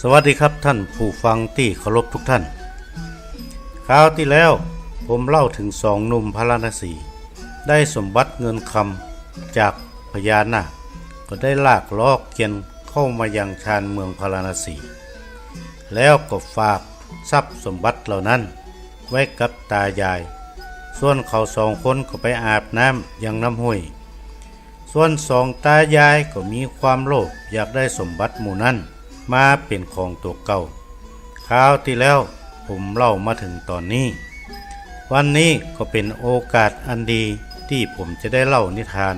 สวัสดีครับท่านผู้ฟังที่เคารพทุกท่านคราวที่แล้วผมเล่าถึงสองหนุ่มพาราณสีได้สมบัติเงินคำจากพญานาคก็ได้ลากล้อเกียนเข้ามายังชานเมืองพาราณสีแล้วก็ฝากทรัพย์สมบัติเหล่านั้นไว้กับตายายส่วนเขาสองคนก็ไปอาบน้ำยังน้ำห้วยส่วนสองตายายก็มีความโลภอยากได้สมบัติหมู่นั้นมาเป็นของตัวเก่าคราวที่แล้วผมเล่ามาถึงตอนนี้วันนี้ก็เป็นโอกาสอันดีที่ผมจะได้เล่านิทาน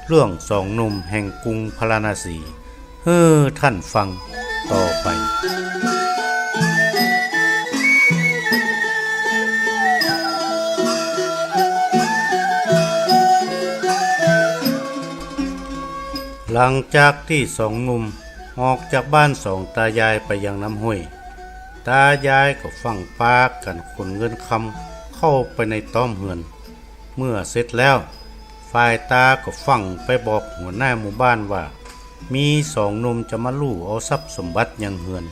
เรื่องสองหนุ่มแห่งกรุงพาราณสีให้ท่านฟังต่อไปหลังจากที่สองหนุ่มออกจากบ้านสองตายายไปยังน้ำห้วยตายายก็ฟังปากันขนเงินคำเข้าไปในต้อมเฮือนเมื่อเสร็จแล้วฝ่ายตาก็ฟังไปบอกหัวหน้าหมู่บ้านว่ามีสองหนุ่มจะมาลู่เอาทรัพย์สมบัติยังเฮือน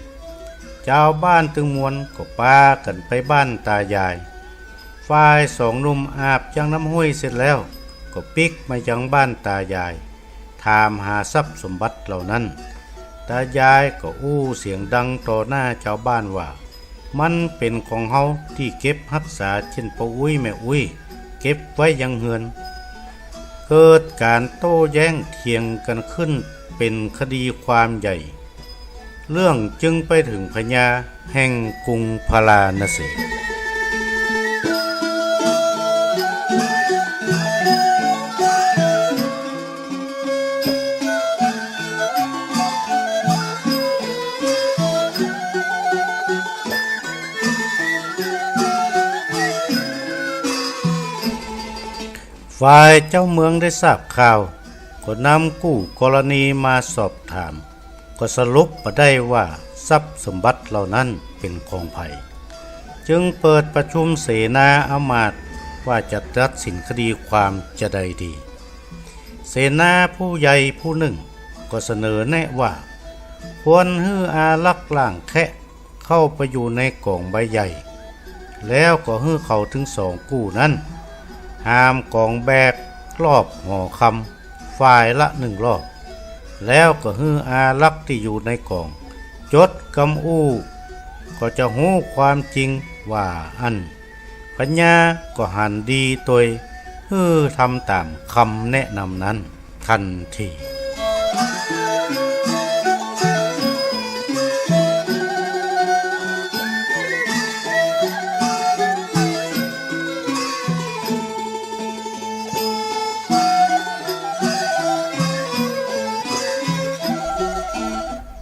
เจ้าบ้านตึงมวลก็ปากันไปบ้านตายายฝ่ายสองหนุ่มอาบยังน้ำห้วยเสร็จแล้วก็ปิกมายังบ้านตายายถามหาทรัพย์สมบัติเหล่านั้นตายายก็อู้เสียงดังต่อหน้าชาวบ้านว่ามันเป็นของเฮาที่เก็บรักษาเช่นป้าอุ้ยแม่อุ้ยเก็บไว้ยังเฮือนเกิดการโต้แย้งเถียงกันขึ้นเป็นคดีความใหญ่เรื่องจึงไปถึงพญาแห่งกรุงพาราณสีฝ่ายเจ้าเมืองได้ทราบข่าวก็นำกู้กรณีมาสอบถามก็สรุปมาได้ว่าทรัพย์สมบัติเหล่านั้นเป็นของไผ่จึงเปิดประชุมเสนาอามาตย์ว่าจะตัดสินคดีความจะใดดีเสนาผู้ใหญ่ผู้หนึ่งก็เสนอแนะว่าควรให้อารักษ์ล่างแคะเข้าไปอยู่ในกล่องใบใหญ่แล้วก็ให้เขาถึงสองกู้นั้นห้ามกองแบกรอบห่อคำฝ่ายละ1 รอบแล้วก็ให้อารักษ์ที่อยู่ในกล่องจดกำอู้ก็จะหู้ความจริงว่าอันปัญญาก็หันดีตัวให้ทำตามคำแนะนำนั้นทันที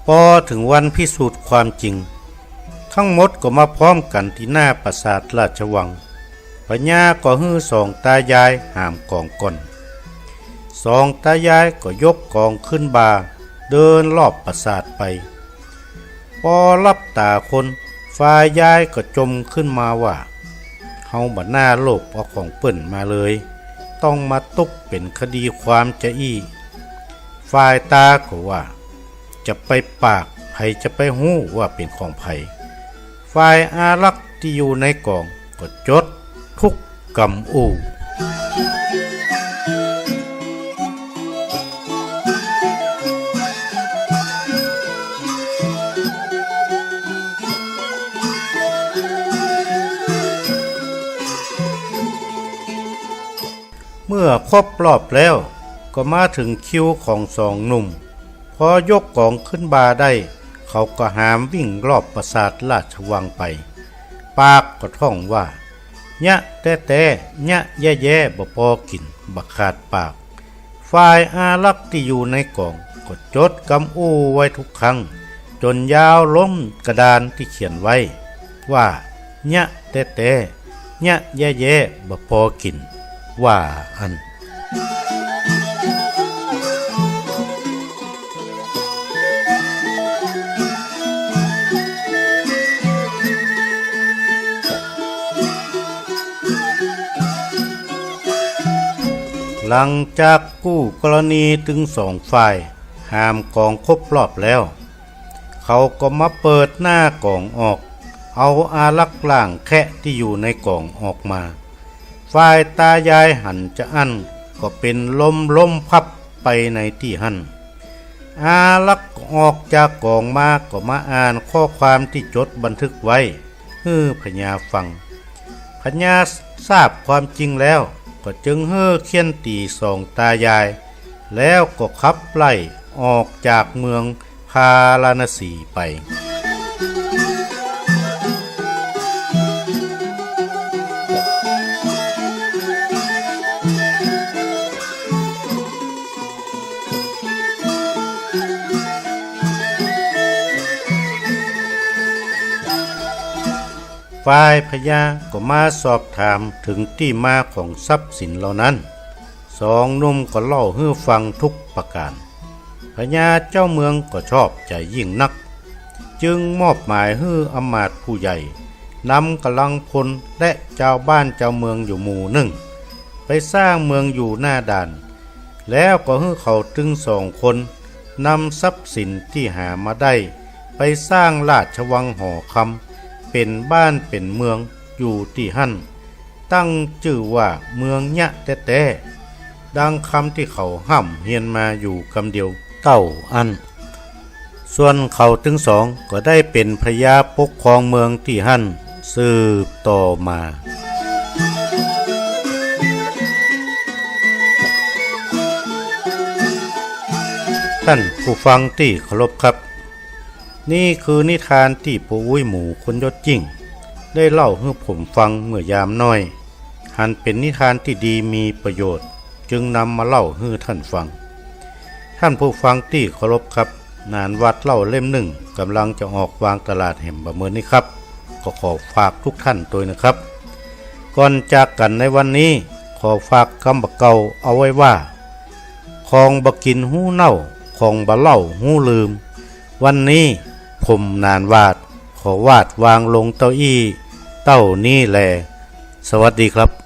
พอถึงวันพิสูจน์ความจริงทั้งหมดก็มาพร้อมกันที่หน้าปราสาทราชวังพญาก็ฮื้อสองตายายหามกองก่อนสองตายายก็ยกกองขึ้นบ่าเดินรอบปราสาทไปพอรับตาคนฝ่ายยายก็จมขึ้นมาว่าเฮาบัดหน้าโลภเอาของเปิ้นมาเลยต้องมาตุกเป็นคดีความจะอี้ฝ่ายตาก็ว่าจะไปปากไผจะไปหู้ว่าเป็นของไผฝ่ายอารักษ์ที่อยู่ในกองก็จดทุกกำอูเมื่อครบรอบแล้วก็มาถึงคิวของสองหนุ่มพอยกกองขึ้นบาได้เขาก็หามวิ่งรอบปราสาทราชวังไปปากก็ท่องว่าญะแต่ญะแย่บ่พอกินบักขาดปากฝ่ายอารักษ์ที่อยู่ในกองก็จดกำอู้ไว้ทุกครั้งจนยาวล้มกระดานที่เขียนไว้ว่าญะแต่ญะแย่บ่พอกินว่าอันหลังจากกู้กรณีถึง2 ฝ่ายหามกองครบรอบแล้ว เขาก็มาเปิดหน้ากล่องออกเอาอาลักษ์ล่างแคะที่อยู่ในกล่องออกมาฝ่ายตายายหันจะอั้นก็เป็นล้มพับไปในที่หันอาลักษ์ออกจากกล่องมาก็มาอ่านข้อความที่จดบันทึกไว้ให้พญาฟังพญาทราบความจริงแล้วก็จึงเขียนตีสองตายายแล้วก็ขับไล่ออกจากเมืองพาราณสีไปฝ่ายพญาก็มาสอบถามถึงที่มาของทรัพย์สินเหล่านั้นสองหนุ่มก็เล่าให้ฟังทุกประการพญาเจ้าเมืองก็ชอบใจยิ่งนักจึงมอบหมายให้อำมาตย์ผู้ใหญ่นำกำลังพลและเจ้าบ้านเจ้าเมืองอยู่หมู่หนึ่งไปสร้างเมืองอยู่หน้าด่านแล้วก็ให้เขาถึงสองคนนำทรัพย์สินที่หามาได้ไปสร้างราชวังหอคำเป็นบ้านเป็นเมืองอยู่ที่หั่นตั้งชื่อว่าเมืองยะแต้ดังคำที่เขาห้ำเฮียนมาอยู่คำเดียวเต้าอันส่วนเขาถึงสองก็ได้เป็นพญาปกครองเมืองที่หั่นสืบต่อมาท่านผู้ฟังที่เคารพครับนี่คือนิทานที่ปู่อุ้ยหมูคนยศยิ่งได้เล่าให้ผมฟังเมื่อยามน้อยหันเป็นนิทานที่ดีมีประโยชน์จึงนำมาเล่าให้ท่านฟังท่านผู้ฟังที่เคารพครับนานวัดเล่าเล่มหนึ่งกำลังจะออกวางตลาดแห่งบะเมินนี้ครับก็ขอฝากทุกท่านตัวนะครับก่อนจากกันในวันนี้ขอฝากคำบักเก่าเอาไว้ว่าของบกินหูเน่าของบะเล่าหูลืมวันนี้ผมนานวาดขอวาดวางลงเต้าอี้เต้านี้แลสวัสดีครับ